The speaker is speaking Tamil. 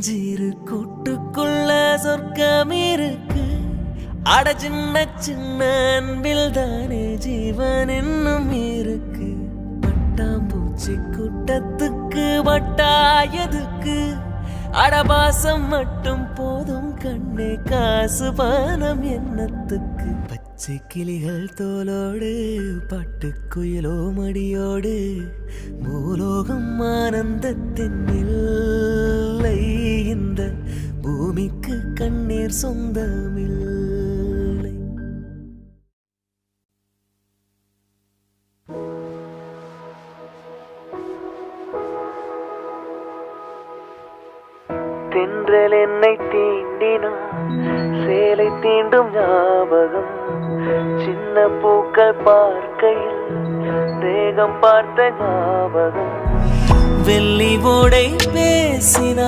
சின்னஞ்சிறு கூட்டுக்குள்ள சொர்க்கம் இருக்கு. அட சின்ன சின்ன அன்பில் தானே ஜீவன் இன்னும் இருக்கு. பட்டாம்பூச்சி கூட்டத்துக்கு வட்டாயதுக்கு அடபாசம் மட்டும் போதும் கண்ணே, காசு பானம் என்னத்துக்கு. பச்சை கிளிகள் தோலோடு பாட்டுக்குயிலோ மடியோடு பூலோகம் ஆனந்தத்தின் இல்லை. இந்த பூமிக்கு கண்ணீர் சொந்தமில்லை. தென்றல் என்னை தீண்டினான், சேலை தீண்டும் ஞாபகம். சின்ன பூக்கள் பார்க்கையில் தேகம் பார்த்த ஞாபகம். வெள்ளி ஓடை பேசினான்.